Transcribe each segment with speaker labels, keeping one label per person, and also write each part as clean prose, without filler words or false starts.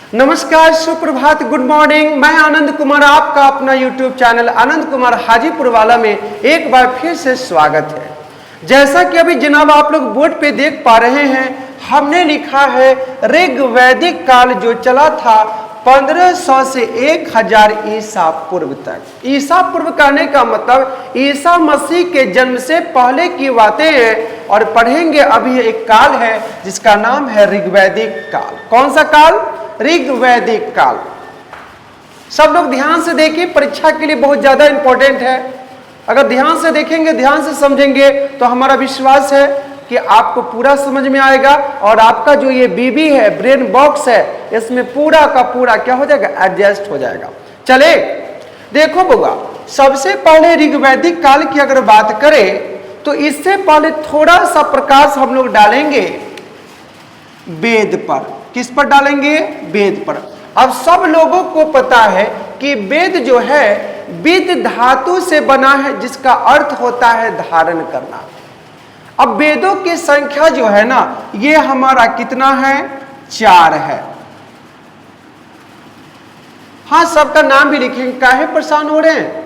Speaker 1: नमस्कार, सुप्रभात, good morning. मैं आनंद कुमार, आपका अपना यूट्यूब चैनल आनंद कुमार हाजीपुर वाला में एक बार फिर से स्वागत है। जैसा कि अभी जनाब आप लोग बोर्ड पे देख पा रहे हैं, हमने लिखा है ऋग वैदिक काल जो चला था 1500 से 1000 ईसा पूर्व तक। ईसा पूर्व कहने का मतलब ईसा मसीह के जन्म से पहले की बातें हैं और पढ़ेंगे अभी एक काल है जिसका नाम है ऋग्वैदिक काल। कौन सा काल? ऋग्वैदिक काल। सब लोग ध्यान से देखिए, परीक्षा के लिए बहुत ज्यादा इंपॉर्टेंट है। अगर ध्यान से देखेंगे, ध्यान से समझेंगे तो हमारा विश्वास है कि आपको पूरा समझ में आएगा और आपका जो ये बीबी है, ब्रेन बॉक्स है, इसमें पूरा का पूरा क्या हो जाएगा? एडजस्ट हो जाएगा। चले देखो बुआ, सबसे पहले ऋग्वैदिक काल की अगर बात करें तो इससे पहले थोड़ा सा प्रकाश हम लोग डालेंगे वेद पर। किस पर डालेंगे? वेद पर। अब सब लोगों को पता है कि वेद जो है विद धातु से बना है, जिसका अर्थ होता है धारण करना। अब वेदों की संख्या जो है ना, ये हमारा कितना है? 4 है। हाँ, सबका नाम भी लिखेंगे, काहे परेशान हो रहे हैं?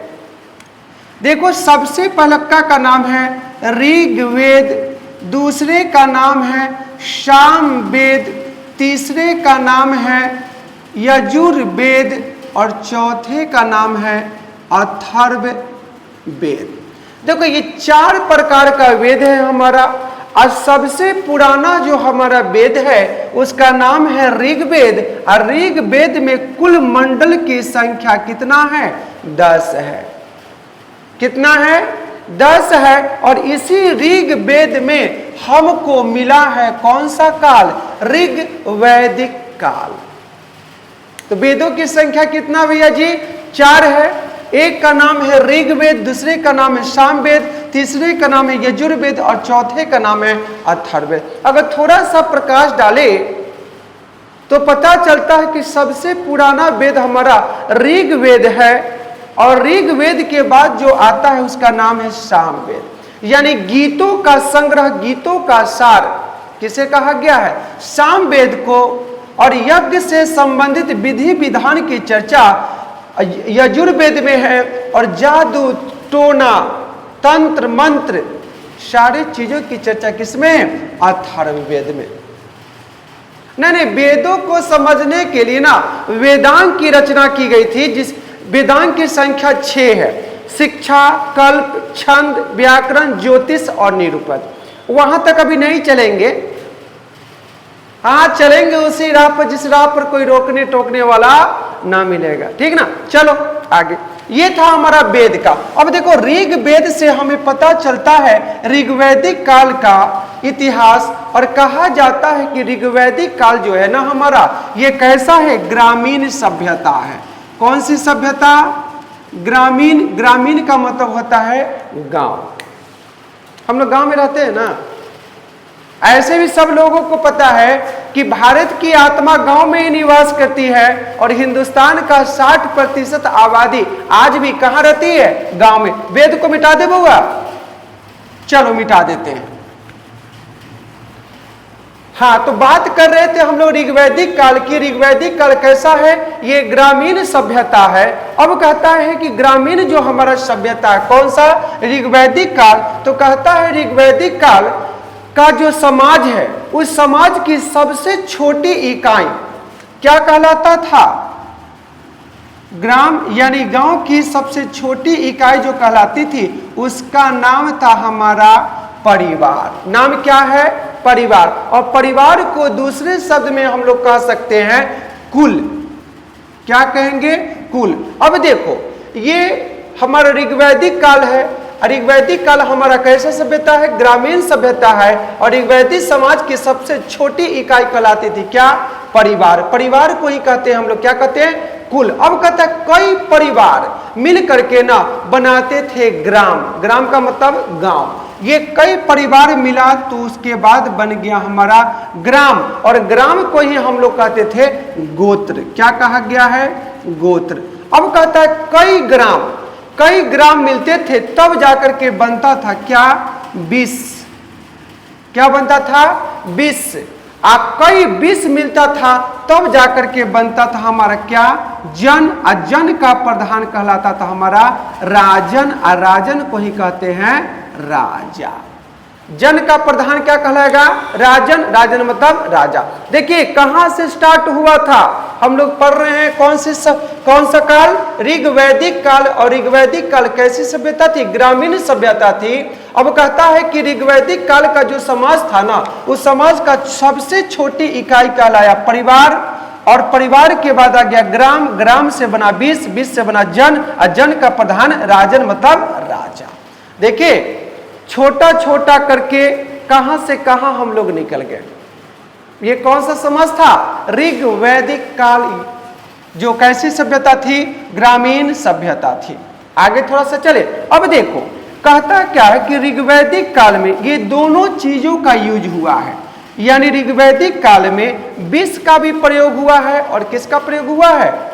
Speaker 1: देखो, सबसे पहले का नाम है ऋग्वेद, दूसरे का नाम है सामवेद, तीसरे का नाम है यजुर्वेद और चौथे का नाम है अथर्ववेद। देखो, ये 4 प्रकार का वेद है हमारा। और सबसे पुराना जो हमारा वेद है उसका नाम है ऋग्वेद। और ऋग्वेद में कुल मंडल की संख्या कितना है? 10 है। कितना है? 10 है। और इसी ऋग्वेद में हमको मिला है कौन सा काल? ऋग्वैदिक काल। तो वेदों की संख्या कितना भैया जी? 4 है। एक का नाम है ऋग्वेद, दूसरे का नाम है सामवेद, तीसरे का नाम है यजुर्वेद और चौथे का नाम है अथर्ववेद। अगर थोड़ा सा प्रकाश डाले तो पता चलता है कि सबसे पुराना वेद हमारा ऋग्वेद है और ऋग्वेद के बाद जो आता है उसका नाम है सामवेद। यानी गीतों का संग्रह, गीतों का सार किसे कहा गया है? सामवेद को। और यज्ञ से संबंधित विधि विधान की चर्चा यजुर्वेद में है और जादू, टोना, तंत्र, मंत्र, सारी चीजों की चर्चा किसमें? अथर्ववेद में। नहीं, वेदों को समझने के लिए ना वेदांग की रचना की गई थी, जिस वेदांग की संख्या 6 है। शिक्षा, कल्प, छंद, व्याकरण, ज्योतिष और निरूपण। वहां तक अभी नहीं चलेंगे। हाँ, चलेंगे उसी राह पर जिस राह पर कोई रोकने टोकने वाला ना मिलेगा। ठीक ना? चलो आगे। ये था हमारा वेद का। अब देखो, ऋग्वेद से हमें पता चलता है ऋग्वैदिक काल का इतिहास। और कहा जाता है कि ऋग्वैदिक काल जो है ना हमारा, ये कैसा है? ग्रामीण सभ्यता है। कौन सी सभ्यता? ग्रामीण। ग्रामीण का मतलब होता है गांव। हम लोग गांव में रहते हैं ना। ऐसे भी सब लोगों को पता है कि भारत की आत्मा गांव में ही निवास करती है और हिंदुस्तान का 60% आबादी आज भी कहां रहती है? गांव में। वेद को मिटा दे बउआ? चलो मिटा देते हैं। हाँ, तो बात कर रहे थे हम लोग ऋग्वैदिक काल की। ऋग्वैदिक काल कैसा है? ये ग्रामीण सभ्यता है। अब कहता है कि ग्रामीण जो हमारा सभ्यता है, कौन सा? ऋग्वैदिक काल। तो कहता है ऋग्वैदिक काल का जो समाज है, उस समाज की सबसे छोटी इकाई क्या कहलाता था? ग्राम, यानी गांव की सबसे छोटी इकाई जो कहलाती थी उसका नाम था हमारा परिवार। नाम क्या है? परिवार। और परिवार को दूसरे शब्द में हम लोग कह सकते हैं कुल। क्या कहेंगे? कुल। अब देखो, ये हमारा ऋग्वैदिक काल है। ऋग्वैदिक काल हमारा कैसा सभ्यता है? ग्रामीण सभ्यता है। और ऋग्वैदिक समाज की सबसे छोटी इकाई कहलाती थी क्या? परिवार। परिवार को ही कहते हैं हम लोग, क्या कहते हैं? कुल। अब कहता है कई परिवार मिल करके ना बनाते थे ग्राम। ग्राम का मतलब गांव। ये कई परिवार मिला तो उसके बाद बन गया हमारा ग्राम। और ग्राम को ही हम लोग कहते थे गोत्र। क्या कहा गया है? गोत्र। अब कहता है कई ग्राम मिलते थे तब जाकर के बनता था क्या? 20। क्या बनता था? 20। कई विष मिलता था तब जाकर के बनता था हमारा क्या, जन। और जन का प्रधान कहलाता था हमारा राजन, और राजन को ही कहते हैं राजा। जन का प्रधान क्या कहलाएगा, राजन। राजन मतलब राजा। देखिए कहां से स्टार्ट हुआ था, हम लोग पढ़ रहे हैं कौन सा काल, ऋग वैदिक काल। और ऋग वैदिक काल कैसी सभ्यता थी, ग्रामीण सभ्यता थी। अब कहता है कि ऋग वैदिक काल का जो समाज था ना, उस समाज का सबसे छोटी इकाई कहलाया परिवार, और परिवार के बाद आ गया ग्राम, ग्राम से बना विष, विष से बना जन, और जन का प्रधान राजन मतलब राजा। देखिए छोटा छोटा करके कहां से कहां हम लोग निकल गए। ये कौन सा समाज था, ऋग वैदिक काल, जो कैसी सभ्यता थी, ग्रामीण सभ्यता थी। आगे थोड़ा सा चले। अब देखो कहता क्या है कि ऋग वैदिक काल में ये दोनों चीजों का यूज हुआ है। यानी ऋग वैदिक काल में विष का भी प्रयोग हुआ है, और किसका प्रयोग हुआ है,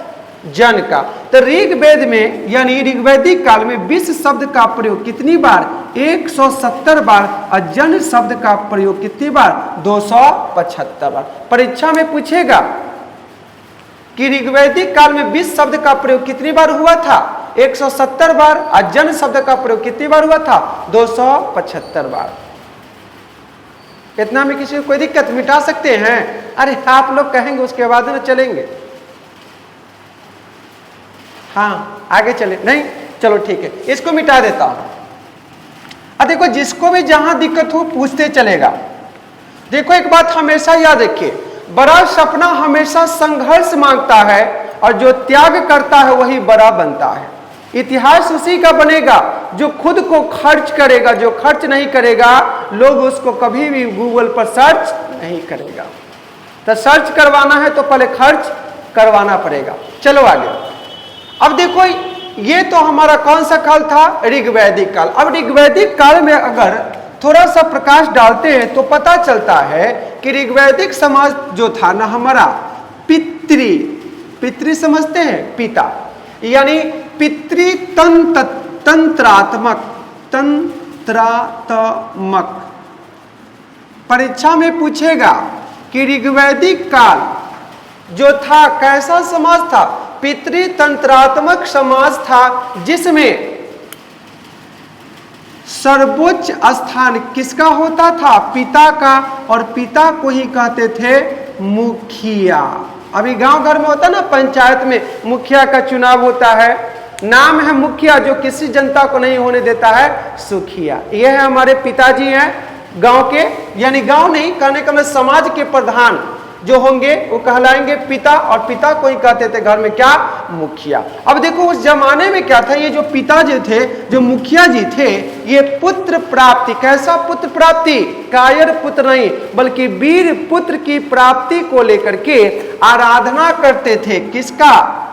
Speaker 1: जन का। तो ऋग्वेद में यानी ऋग्वैदिक काल में विष शब्द का प्रयोग कितनी बार, 170 बार, और जन शब्द का प्रयोग कितनी बार, 275 बार। परीक्षा में पूछेगा कि ऋग्वैदिक काल में विष शब्द का प्रयोग कितनी बार हुआ था, 170 बार, और जन शब्द का प्रयोग कितनी बार हुआ था, 275 बार। इतना में किसी को कोई दिक्कत, मिटा सकते हैं। अरे आप लोग कहेंगे उसके बाद ना चलेंगे, हाँ आगे चले, नहीं चलो ठीक है, इसको मिटा देता हूं। देखो जिसको भी जहां दिक्कत हो पूछते चलेगा। देखो एक बात हमेशा याद रखिए, बड़ा सपना हमेशा संघर्ष मांगता है, और जो त्याग करता है वही बड़ा बनता है। इतिहास उसी का बनेगा जो खुद को खर्च करेगा, जो खर्च नहीं करेगा लोग उसको कभी भी गूगल पर सर्च नहीं करेगा। तो सर्च करवाना है तो पहले खर्च करवाना पड़ेगा। चलो आगे। अब देखो ये तो हमारा कौन सा काल था, ऋग्वैदिक काल। अब ऋग्वैदिक काल में अगर थोड़ा सा प्रकाश डालते हैं तो पता चलता है कि ऋग्वैदिक समाज जो था ना हमारा पितृ समझते हैं, पिता, यानी तंत्रात्मक परीक्षा में पूछेगा कि ऋग्वैदिक काल जो था कैसा समाज था, पितृतंत्रात्मक समाज था, जिसमें सर्वोच्च स्थान किसका होता था, पिता का, और पिता को ही कहते थे मुखिया। अभी गांव घर में होता ना, पंचायत में मुखिया का चुनाव होता है, नाम है मुखिया, जो किसी जनता को नहीं होने देता है सुखिया। यह है हमारे पिताजी हैं गांव के, यानी गांव नहीं कहने का मतलब समाज के प्रधान जो होंगे वो कहलाएंगे पिता, और पिता को ही कहते थे घर में क्या, मुखिया। अब देखो उस जमाने में क्या था, ये जो पिता जी थे, जो मुखिया जी थे, ये पुत्र प्राप्ति, कैसा पुत्र प्राप्ति, कायर पुत्र नहीं बल्कि वीर पुत्र की प्राप्ति को लेकर के आराधना करते थे। किसका,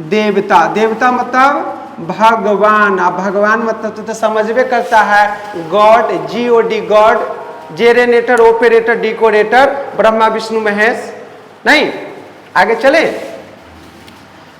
Speaker 1: देवता। देवता मतलब भगवान, भगवान मतलब तो समझबे करता है god, GOD god, generator, operator, decorator, Brahma Vishnu Mahesh. नहीं आगे चले।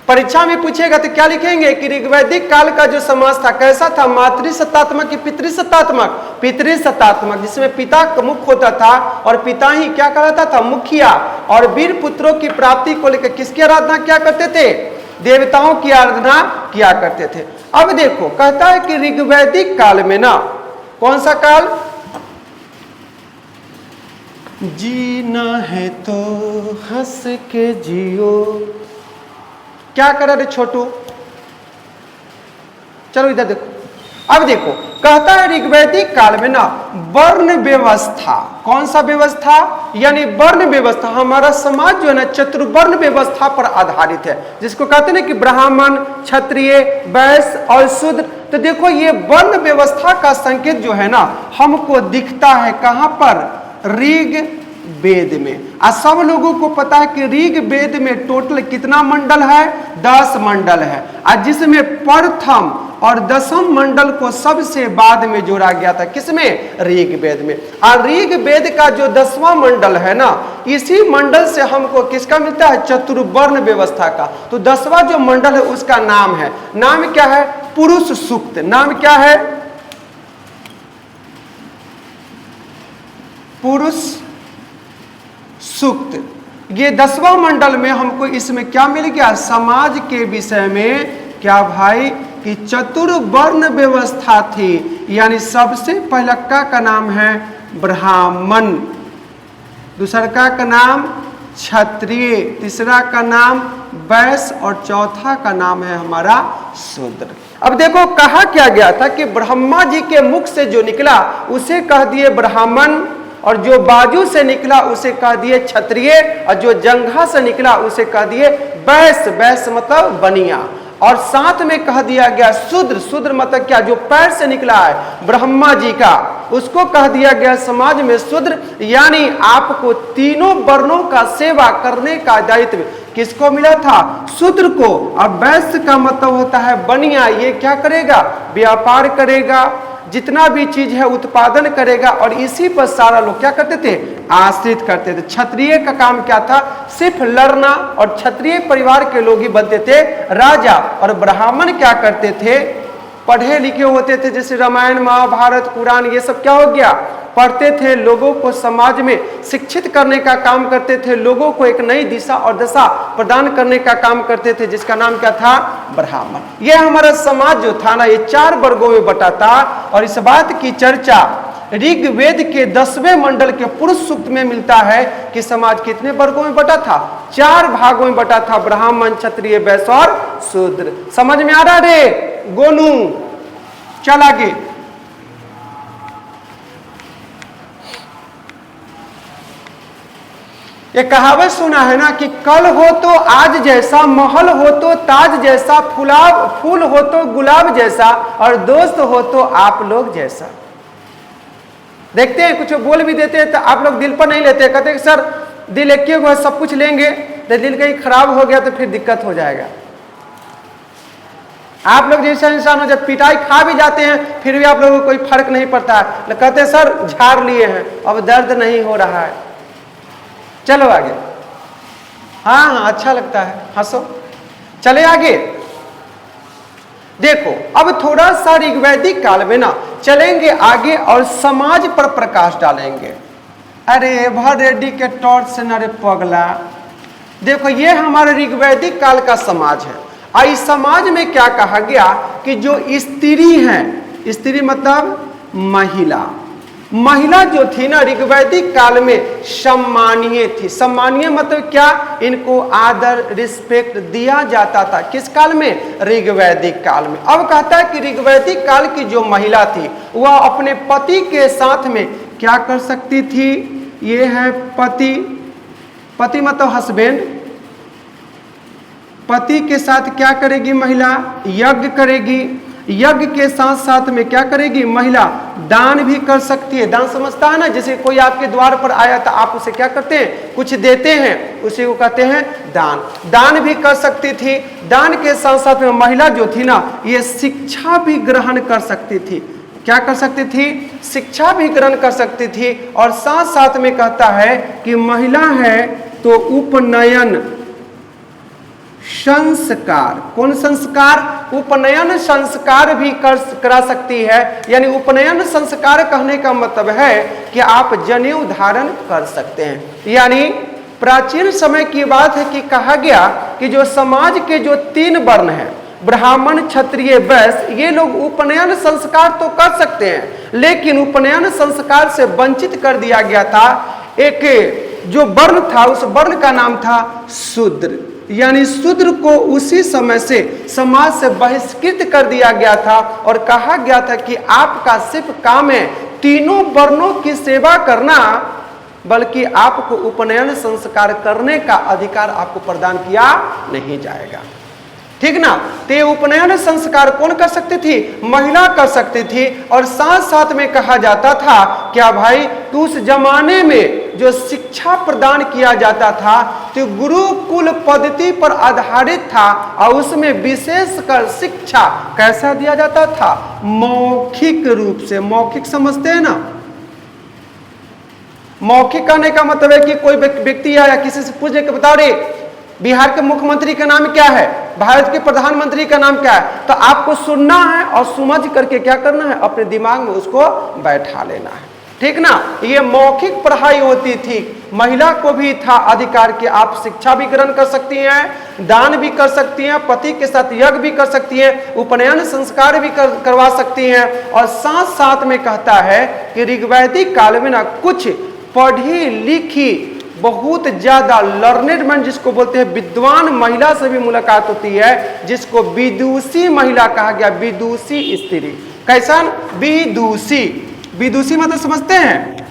Speaker 1: परीक्षा में पूछेगा तो क्या लिखेंगे कि ऋग्वैदिक काल का जो समाज था कैसा था, मातृसत्तात्मक कि पितृसत्तात्मक, पितृसत्तात्मक, जिसमें पिता का मुख होता था और पिता ही क्या कहलाता था, मुखिया, और वीर पुत्रों की प्राप्ति को लेकर किसकी आराधना क्या करते थे, देवताओं की आराधना किया करते थे। अब देखो कहता है कि ऋग्वैदिक काल में ना, कौन सा काल, जीना है तो हंस के जियो। क्या कर रहे छोटू, चलो इधर देखो। अब देखो कहता है ऋग्वैदिक काल में ना वर्ण व्यवस्था, कौन सा व्यवस्था, यानी वर्ण व्यवस्था, हमारा समाज जो है ना चतुर्वर्ण व्यवस्था पर आधारित है, जिसको कहते हैं कि ब्राह्मण, क्षत्रिय, वैश्य और शूद्र। तो देखो ये वर्ण व्यवस्था का संकेत जो है ना हमको दिखता है कहां पर, ऋग वेद में। आज सब लोगों को पता है कि ऋग वेद में टोटल कितना मंडल है, 10 मंडल है, आज जिसमें प्रथम और दसम मंडल को सबसे बाद में जोड़ा गया था, किसमें, ऋग वेद में। और ऋग वेद का जो 10वां मंडल है ना, इसी मंडल से हमको किसका मिलता है, चतुर्वर्ण व्यवस्था का। तो 10वां जो मंडल है उसका नाम है, नाम क्या है, पुरुष सूक्त। नाम क्या है, पुरुष सूक्त। ये 10वां मंडल में हमको इसमें क्या मिल गया? समाज के विषय में क्या भाई कि चतुर्वर्ण व्यवस्था थी। यानी सबसे पहला का नाम है ब्राह्मण, दूसरा का नाम क्षत्रिय, तीसरा का नाम वैश्य और चौथा का नाम है हमारा शूद्र। अब देखो कहा क्या गया था कि ब्रह्मा जी के मुख से जो निकला उसे कह दिए ब्राह्मण, और जो बाजू से निकला उसे कह दिए क्षत्रिय, और जो जंघा से निकला उसे कह दिए वैश्य। वैश्य मतलब बनिया। और साथ में कह दिया गया शूद्र। शूद्र मतलब क्या? जो पैर से निकला है ब्रह्मा जी का, उसको कह दिया गया समाज में शूद्र। यानी आपको तीनों वर्णों का सेवा करने का दायित्व किसको मिला था? शूद्र को। और वैश्य का मतलब होता है बनिया। ये क्या करेगा? व्यापार करेगा, जितना भी चीज है उत्पादन करेगा, और इसी पर सारा लोग क्या करते थे? आश्रित करते थे। क्षत्रिय का काम क्या था? सिर्फ लड़ना, और क्षत्रिय परिवार के लोग ही बनते थे राजा। और ब्राह्मण क्या करते थे? पढ़े लिखे होते थे, जैसे रामायण महाभारत कुरान ये सब क्या हो गया? पढ़ते थे, लोगों को समाज में शिक्षित करने का काम करते थे, लोगों को एक नई दिशा और दशा प्रदान करने का काम करते थे, जिसका नाम क्या था? ब्राह्मण। यह हमारा समाज जो था ना, ये 4 वर्गों में बटा था। और इस बात की चर्चा ऋग्वेद के 10वें मंडल के पुरुष सूक्त में मिलता है कि समाज कितने वर्गों में बटा था? 4 भागों में बटा था, ब्राह्मण, क्षत्रिय, वैश्य और शूद्र। समझ में आ रहा रे गोनू? चल आगे। ये कहावत सुना है ना कि कल हो तो आज जैसा, महल हो तो ताज जैसा, फूल हो तो गुलाब जैसा, और दोस्त हो तो आप लोग जैसा। देखते हैं कुछ बोल भी देते हैं तो आप लोग दिल पर नहीं लेते, कहते हैं सर दिल एक ही सब कुछ लेंगे, तो दिल कहीं खराब हो गया तो फिर दिक्कत हो जाएगा। आप लोग जैसा इंसान हो, जब पिटाई खा भी जाते हैं फिर भी आप लोगों को कोई फर्क नहीं पड़ता है, कहते हैं सर झाड़ लिए हैं अब दर्द नहीं हो रहा है। चलो आगे। हाँ हाँ अच्छा लगता है, हंसो। चले आगे। देखो अब थोड़ा सा ऋग्वैदिक काल में ना चलेंगे आगे और समाज पर प्रकाश डालेंगे। अरे भर रेड्डी के टॉर्च से न रे पगला। देखो ये हमारे ऋग्वैदिक काल का समाज है। और इस समाज में क्या कहा गया कि जो स्त्री है, स्त्री मतलब महिला, महिला जो थी ना ऋग्वैदिक काल में सम्मानीय थी। सम्मानीय मतलब क्या? इनको आदर रिस्पेक्ट दिया जाता था। किस काल में? ऋग्वैदिक काल में। अब कहता है कि ऋग्वैदिक काल की जो महिला थी वह अपने पति के साथ में क्या कर सकती थी? ये है पति, पति मतलब हस्बैंड। पति के साथ क्या करेगी महिला? यज्ञ करेगी। यज्ञ के साथ साथ में क्या करेगी महिला? दान भी कर सकती है। दान समझता है ना, जैसे कोई आपके द्वार पर आया तो आप उसे क्या करते हैं? कुछ देते हैं, उसी को कहते हैं दान। दान भी कर सकती थी। दान के साथ साथ में महिला जो थी ना, ये शिक्षा भी ग्रहण कर सकती थी। क्या कर सकती थी? शिक्षा भी ग्रहण कर सकती थी। और साथ साथ में कहता है कि महिला है तो उपनयन संस्कार, कौन संस्कार? उपनयन संस्कार भी करा सकती है। यानी उपनयन संस्कार कहने का मतलब है कि आप जनेऊ धारण कर सकते हैं। यानी प्राचीन समय की बात है कि कहा गया कि जो समाज के जो 3 वर्ण हैं, ब्राह्मण, क्षत्रिय, वैश्य, ये लोग उपनयन संस्कार तो कर सकते हैं, लेकिन उपनयन संस्कार से वंचित कर दिया गया था। एक जो वर्ण था उस वर्ण का नाम था शूद्र। यानी शूद्र को उसी समय से समाज से बहिष्कृत कर दिया गया था और कहा गया था कि आपका सिर्फ काम है तीनों वर्णों की सेवा करना, बल्कि आपको उपनयन संस्कार करने का अधिकार आपको प्रदान किया नहीं जाएगा। ठीक ना? तो ये उपनयन संस्कार कौन कर सकती थी? महिला कर सकती थी। और साथ साथ में कहा जाता था क्या भाई, तो उस जमाने में जो शिक्षा प्रदान किया जाता था तो गुरुकुल पद्धति पर आधारित था और उसमें विशेषकर शिक्षा कैसा दिया जाता था? मौखिक रूप से। मौखिक समझते हैं ना? मौखिक कहने का मतलब है कि कोई व्यक्ति आया किसी से पूछे कि बताओ रे बिहार के मुख्यमंत्री का नाम क्या है, भारत के प्रधानमंत्री का नाम क्या है, तो आपको सुनना है और समझ करके क्या करना है? अपने दिमाग में उसको बैठा लेना है। ठीक ना। ये मौखिक पढ़ाई होती थी, महिला को भी था अधिकार कि आप शिक्षा भी ग्रहण कर सकती हैं, दान भी कर सकती हैं, पति के साथ यज्ञ भी कर सकती हैं, उपनयन संस्कार भी करवा सकती हैं। और साथ साथ में कहता है कि ऋग्वैदिक काल में ना कुछ पढ़ी लिखी बहुत ज्यादा लर्नेड मैन जिसको बोलते हैं विद्वान महिला से भी मुलाकात होती है, जिसको विदुषी महिला कहा गया, विदुषी स्त्री। कैसा? विदुषी। विदुषी मतलब समझते हैं,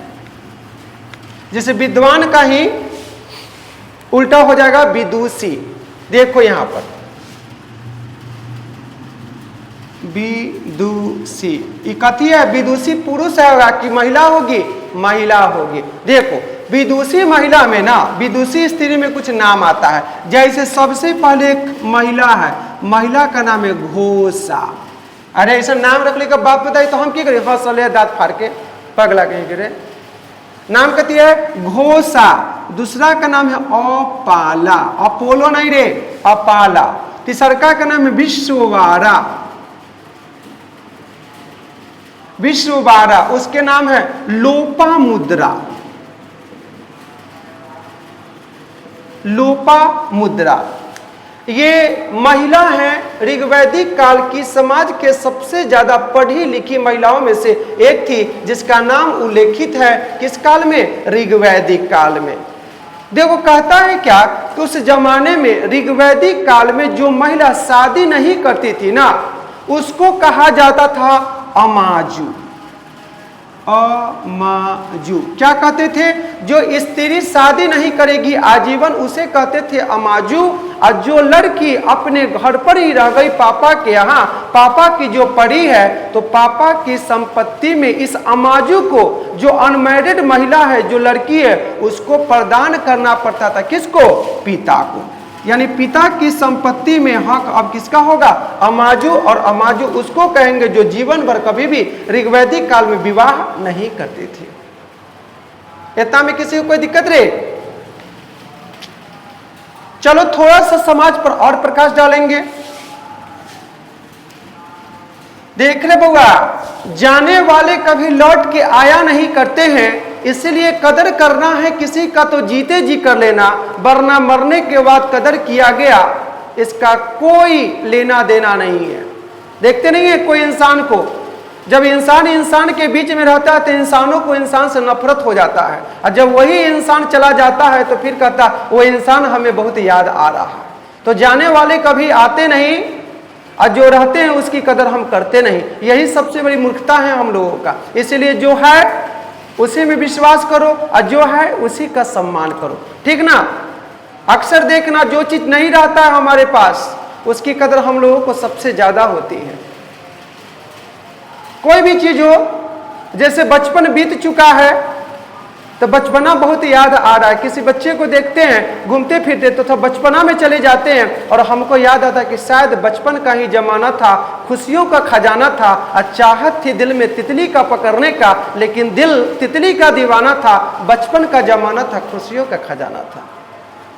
Speaker 1: जैसे विद्वान का ही उल्टा हो जाएगा विदुषी। देखो यहां पर विदुषी, ये कथी है? विदुषी पुरुष होगा कि महिला होगी? महिला होगी। देखो विदुषी महिला में ना, विदुषी स्त्री में कुछ नाम आता है। जैसे सबसे पहले एक महिला है, महिला का नाम है घोषा। अरे ऐसा नाम रख लेकर बाप बताइए तो हम क्या करें? हंसले दांत फाड़ के पगला कहीं गिरे। नाम कती है घोषा। दूसरा का नाम है अपाला, अपोलो नहीं रे, अपाला। तीसरा का नाम है विश्ववारा, विश्ववारा। उसके नाम है लोपामुद्रा, लोपामुद्रा। ये महिला है ऋग्वैदिक काल की समाज के सबसे ज्यादा पढ़ी लिखी महिलाओं में से एक थी, जिसका नाम उल्लेखित है किस काल में? ऋग्वैदिक काल में। देखो कहता है क्या कि उस जमाने में ऋग्वैदिक काल में जो महिला शादी नहीं करती थी ना, उसको कहा जाता था अमाजु। अमाजु क्या कहते थे? जो स्त्री शादी नहीं करेगी आजीवन, उसे कहते थे अमाजु। और जो लड़की अपने घर पर ही रह गई पापा के यहाँ, पापा की जो पड़ी है, तो पापा की संपत्ति में इस अमाजु को, जो अनमैरिड महिला है, जो लड़की है, उसको प्रदान करना पड़ता था। किसको? पिता को। यानी पिता की संपत्ति में हक अब किसका होगा? अमाजु। और अमाजु उसको कहेंगे जो जीवन भर कभी भी ऋग्वैदिक काल में विवाह नहीं करती थी। इतना में किसी को कोई दिक्कत रे? चलो थोड़ा सा समाज पर और प्रकाश डालेंगे। देख ले बउआ, जाने वाले कभी लौट के आया नहीं करते हैं, इसलिए कदर करना है किसी का तो जीते जी कर लेना, वरना मरने के बाद कदर किया गया इसका कोई लेना देना नहीं है। देखते नहीं है कोई इंसान को, जब इंसान इंसान के बीच में रहता है तो इंसानों को इंसान से नफरत हो जाता है, और जब वही इंसान चला जाता है तो फिर कहता वो इंसान हमें बहुत याद आ रहा है। तो जाने वाले कभी आते नहीं, और जो रहते हैं उसकी कदर हम करते नहीं। यही सबसे बड़ी मूर्खता है हम लोगों का। इसलिए जो है उसी में विश्वास करो, और जो है उसी का सम्मान करो, ठीक ना। अक्सर देखना जो चीज नहीं रहता है हमारे पास, उसकी कदर हम लोगों को सबसे ज्यादा होती है। कोई भी चीज हो, जैसे बचपन बीत चुका है तो बचपना बहुत याद आ रहा है। किसी बच्चे को देखते हैं घूमते फिरते तो बचपना में चले जाते हैं, और हमको याद आता है कि शायद बचपन का ही जमाना था, खुशियों का खजाना था, और चाहत थी दिल में तितली का पकड़ने का, लेकिन दिल तितली का दीवाना था। बचपन का जमाना था, खुशियों का खजाना था।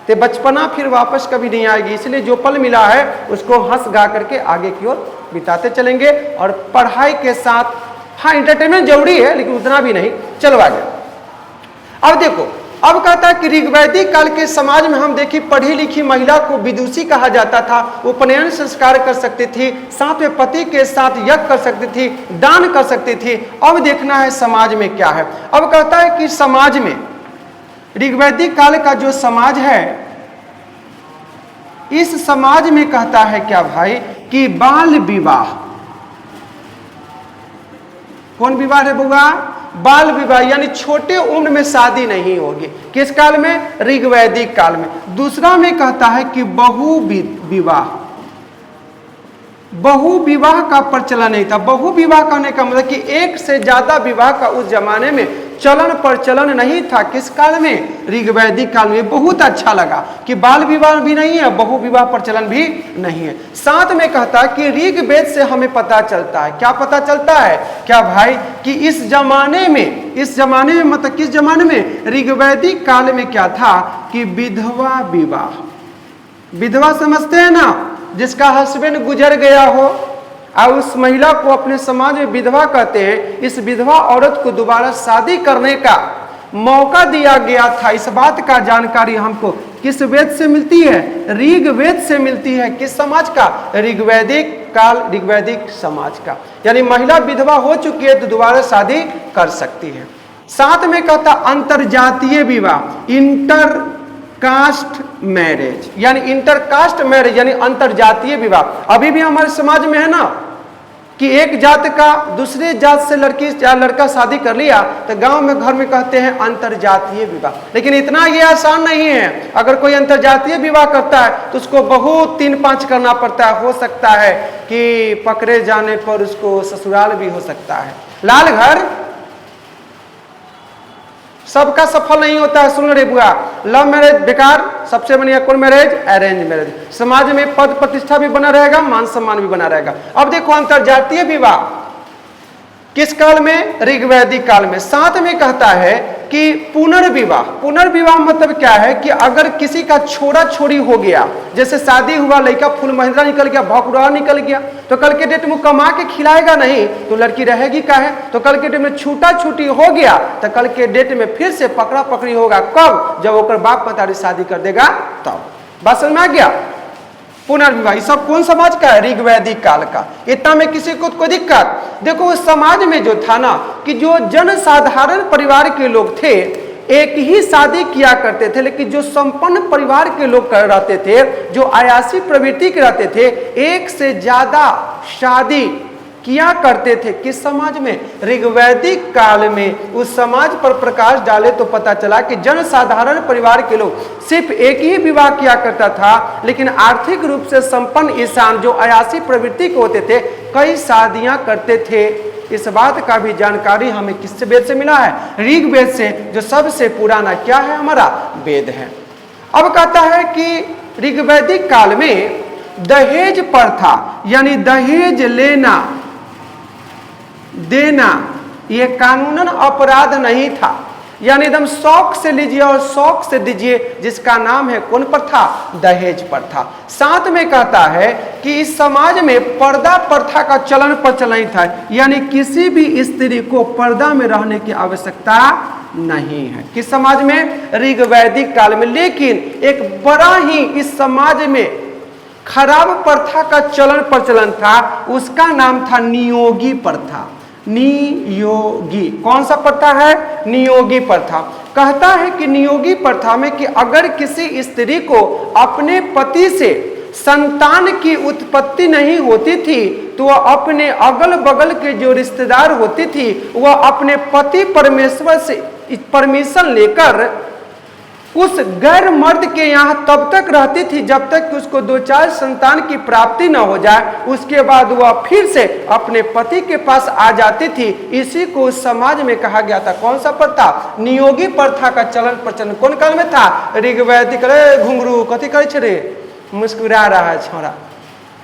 Speaker 1: तो बचपना फिर वापस कभी नहीं आएगी, इसलिए जो पल मिला है उसको हंस गा करके आगे की ओर बिताते चलेंगे। और पढ़ाई के साथ, हाँ एंटरटेनमेंट जरूरी है लेकिन उतना भी नहीं। चलो आगे। अब देखो, अब कहता है कि ऋग्वैदिक काल के समाज में हम देखिए पढ़ी लिखी महिला को विदुषी कहा जाता था, उपनयन संस्कार कर सकती थी, साथ में पति के साथ यज्ञ कर सकती थी, दान कर सकती थी। अब देखना है समाज में क्या है। अब कहता है कि समाज में, ऋग्वैदिक काल का जो समाज है, इस समाज में कहता है क्या भाई कि बाल विवाह। कौन विवाह है बुआ? बाल विवाह, यानी छोटे उम्र में शादी नहीं होगी। किस काल में? ऋग्वैदिक काल में। दूसरा में कहता है कि बहु विवाह, बहु विवाह का प्रचलन नहीं था। बहु विवाह करने का मतलब कि एक से ज्यादा विवाह का उस जमाने में चलन प्रचलन नहीं था। किस काल में? ऋग्वैदिक काल में। बहुत अच्छा लगा कि बाल विवाह भी नहीं है, बहु विवाह प्रचलन भी नहीं है। साथ में कहता है कि ऋग्वेद से हमें पता चलता है। क्या पता चलता है क्या भाई? कि इस जमाने में मतलब किस जमाने में? ऋग्वैदिक काल में क्या था कि विधवा विवाह। विधवा समझते हैं ना, जिसका हस्बैंड गुजर गया हो और उस महिला को अपने समाज में विधवा कहते हैं। इस विधवा औरत को दोबारा शादी करने का मौका दिया गया था। इस बात का जानकारी हमको किस वेद से मिलती है? ऋग्वेद से मिलती है। किस समाज का? ऋग्वैदिक काल, ऋग्वैदिक समाज का। यानी महिला विधवा हो चुकी है तो दोबारा शादी कर सकती है। साथ में कहता अंतरजातीय विवाह, इंटर कास्ट मैरिज, यानी इंटर कास्ट मैरिज यानी अंतरजातीय विवाह। अभी भी हमारे समाज में है ना कि एक जात का दूसरे जात से लड़की या लड़का शादी कर लिया तो गांव में घर में कहते हैं अंतरजातीय विवाह। लेकिन इतना ये आसान नहीं है। अगर कोई अंतरजातीय विवाह करता है तो उसको बहुत 3-5 करना पड़ता है। हो सकता है कि पकड़े जाने पर उसको ससुराल भी हो सकता है। लाल घर सबका सफल नहीं होता है। सुन रे बुआ, लव मैरिज बेकार, सबसे बढ़िया कौन मैरिज? Arrange marriage. समाज में पद प्रतिष्ठा भी बना रहेगा, मान सम्मान भी बना रहेगा। अब देखो अंतरजातीय विवाह किस काल में? ऋग्वैदिक काल में। साथ में कहता है कि पुनर्विवाह। पुनर्विवाह मतलब क्या है कि अगर किसी का छोरा छोरी हो गया, जैसे शादी हुआ, लड़का फुल महिंद्रा निकल गया, भौकुड़ा निकल गया, तो कल के डेट में कमा के खिलाएगा नहीं तो लड़की रहेगी काहे? तो कल के डेट में छूटा छूटी हो गया तो कल के डेट में फिर से पकड़ा पकड़ी होगा। कब? जब ओकर बाप मतारी शादी कर देगा तब। बात समझ में आ गया? पुनर्विवाह ये सब कौन समाज का है? ऋग्वैदिक काल का। इतना में किसी को कोई दिक्कत? देखो उस समाज में जो था ना कि जो जनसाधारण परिवार के लोग थे एक ही शादी किया करते थे, लेकिन जो संपन्न परिवार के लोग कर रहते थे, जो आयासी प्रवृत्ति के रहते थे, एक से ज्यादा शादी किया करते थे। किस समाज में? ऋग्वैदिक काल में। उस समाज पर प्रकाश डाले तो पता चला कि जनसाधारण परिवार के लोग सिर्फ एक ही विवाह किया करता था, लेकिन आर्थिक रूप से संपन्न इंसान जो अयासी प्रवृत्ति के होते थे कई शादियां करते थे। इस बात का भी जानकारी हमें किस वेद से मिला है? ऋग्वेद से, जो सबसे पुराना क्या है? हमारा वेद है। अब कहता है कि ऋग्वैदिक काल में दहेज प्रथा यानी दहेज लेना देना ये कानूनन अपराध नहीं था। यानी एकदम शौक से लीजिए और शौक से दीजिए, जिसका नाम है कौन प्रथा? दहेज प्रथा। साथ में कहता है कि इस समाज में पर्दा प्रथा का चलन प्रचलन था। यानी किसी भी स्त्री को पर्दा में रहने की आवश्यकता नहीं है। किस समाज में? ऋग्वैदिक काल में। लेकिन एक बड़ा ही इस समाज में खराब प्रथा का चलन प्रचलन था, उसका नाम था नियोगी प्रथा। नियोगी कौन सा प्रथा है? नियोगी प्रथा। कहता है कि नियोगी प्रथा में कि अगर किसी स्त्री को अपने पति से संतान की उत्पत्ति नहीं होती थी तो वह अपने अगल बगल के जो रिश्तेदार होती थी वह अपने पति परमेश्वर से परमिशन लेकर उस गैर मर्द के यहाँ तब तक रहती थी जब तक कि उसको 2-4 संतान की प्राप्ति न हो जाए। उसके बाद वह फिर से अपने पति के पास आ जाती थी। इसी को उस समाज में कहा गया था कौन सा प्रथा? नियोगी प्रथा का चलन प्रचलन कौन काल में था? ऋग्वैदिक। अरे घुंघरू कथी करे छे रे? मुस्कुरा रहा है छोरा।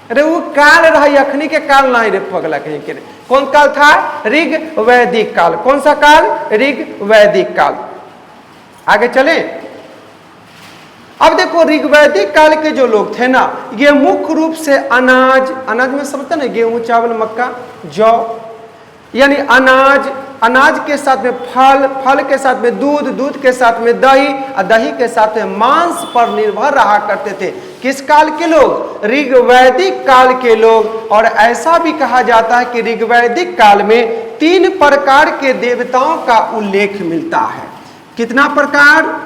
Speaker 1: अरे वो काल रही, अखनी के काल नहीं रे पगला कहीं के रे। कौन काल था? ऋग्वैदिक काल। कौन सा काल? ऋग्वैदिक काल। आगे चले। अब देखो ऋग्वैदिक काल के जो लोग थे ना, ये मुख्य रूप से अनाज में समझते ना, गेहूं चावल मक्का जौ, यानी अनाज के साथ में फल के साथ में दूध के साथ में दही और दही के साथ में मांस पर निर्भर रहा करते थे। किस काल के लोग? ऋग्वैदिक काल के लोग। और ऐसा भी कहा जाता है कि ऋग्वैदिक काल में 3 प्रकार के देवताओं का उल्लेख मिलता है। कितना प्रकार?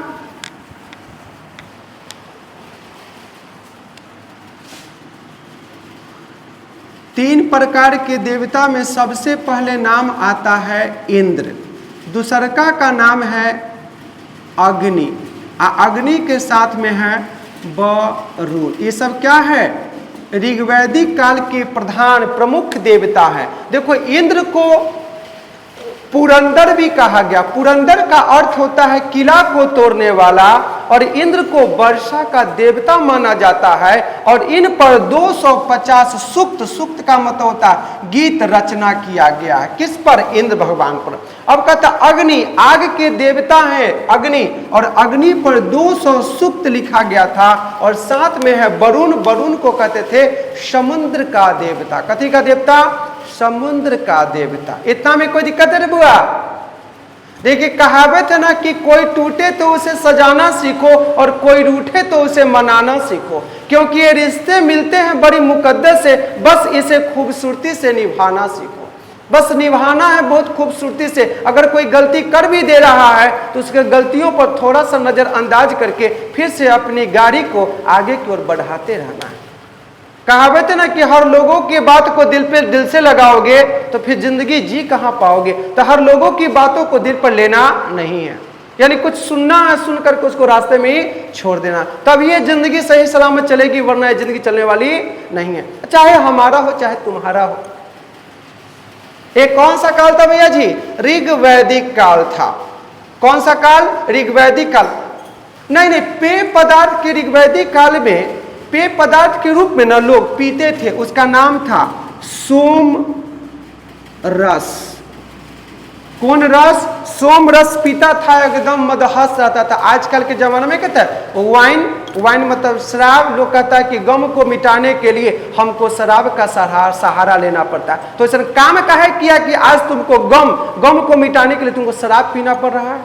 Speaker 1: 3 प्रकार के देवता में सबसे पहले नाम आता है इंद्र, दूसरका का नाम है अग्नि, अग्नि के साथ में है वरुण। ये सब क्या है? ऋग्वैदिक काल के प्रधान प्रमुख देवता है। देखो इंद्र को पुरंदर भी कहा गया। पुरंदर का अर्थ होता है किला को तोड़ने वाला, और इंद्र को वर्षा का देवता माना जाता है। और इन पर 250 सूक्त, सूक्त का मतलब होता है गीत रचना किया गया है। किस पर? इंद्र भगवान पर। अब कहता अग्नि, आग के देवता है अग्नि, और अग्नि पर 200 सूक्त लिखा गया था। और साथ में है वरुण, वरुण को कहते थे समुद्र का देवता। कथी का देवता? समुद्र का देवता। इतना में कोई दिक्कत है बुआ? देखिए कहावत है ना कि कोई टूटे तो उसे सजाना सीखो और कोई रूठे तो उसे मनाना सीखो, क्योंकि ये रिश्ते मिलते हैं बड़ी मुकद्दस से, बस इसे खूबसूरती से निभाना सीखो। बस निभाना है बहुत खूबसूरती से। अगर कोई गलती कर भी दे रहा है तो उसके गलतियों पर थोड़ा सा नजरअंदाज करके फिर से अपनी गाड़ी को आगे की ओर बढ़ाते रहना है। कहावत है ना कि हर लोगों की बात को दिल से लगाओगे तो फिर जिंदगी जी कहां पाओगे। तो हर लोगों की बातों को दिल पर लेना नहीं है, यानी कुछ सुनना है, सुन करके उसको रास्ते में ही छोड़ देना, तब ये जिंदगी सही सलामत चलेगी, वरना ये जिंदगी चलने वाली नहीं है। चाहे हमारा हो चाहे तुम्हारा हो। एक कौन सा काल था भैया जी? ऋग्वैदिक काल था। कौन सा काल? ऋग्वैदिक काल। नहीं, पेय पदार्थ के ऋग्वैदिक काल में पेय पदार्थ के रूप में ना लोग पीते थे, उसका नाम था सोम रस। कौन रस? सोम रस पीता था, एकदम मदहस रहता था। आजकल के जमाने में कहता है वाइन, वाइन मतलब शराब। लोग कहता है कि गम को मिटाने के लिए हमको शराब का सहारा लेना पड़ता है। तो इस काम काहे किया कि आज तुमको गम को मिटाने के लिए तुमको शराब पीना पड़ रहा है?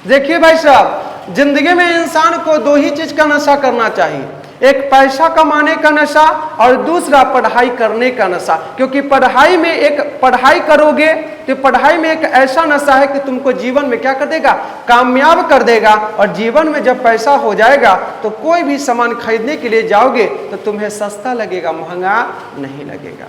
Speaker 1: देखिए भाई साहब, जिंदगी में इंसान को दो ही चीज का नशा करना चाहिए, एक पैसा कमाने का नशा और दूसरा पढ़ाई करने का नशा। क्योंकि पढ़ाई करोगे तो पढ़ाई में एक ऐसा नशा है कि तुमको जीवन में क्या कर देगा? कामयाब कर देगा। और जीवन में जब पैसा हो जाएगा तो कोई भी सामान खरीदने के लिए जाओगे तो तुम्हें सस्ता लगेगा, महंगा नहीं लगेगा।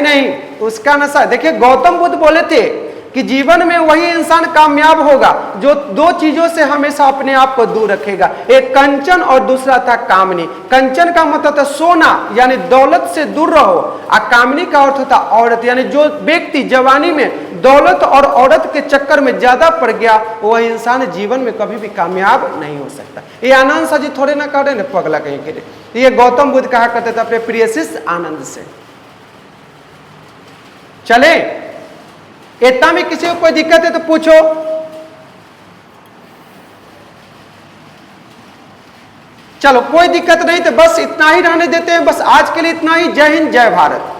Speaker 1: नहीं, उसका नशा। देखिए गौतम बुद्ध बोले थे कि जीवन में वही इंसान कामयाब होगा जो दो चीजों से हमेशा अपने आप को दूर रखेगा, एक कंचन और दूसरा था कामनी। कंचन का मतलब था सोना, यानी दौलत से दूर रहो, और कामनी का अर्थ था औरत, यानी जो व्यक्ति जवानी में दौलत और औरत के चक्कर में ज्यादा पड़ गया वह इंसान जीवन में कभी भी कामयाब नहीं हो सकता। ये आनंद सा जी थोड़े ना काटे ना पगला कहीं के लिए। ये गौतम बुद्ध कहा करते थे अपने प्रिय शिष्य आनंद से। चले, इतना में किसी को कोई दिक्कत है तो पूछो। चलो कोई दिक्कत नहीं तो बस इतना ही रहने देते हैं। बस आज के लिए इतना ही। जय हिंद, जय भारत।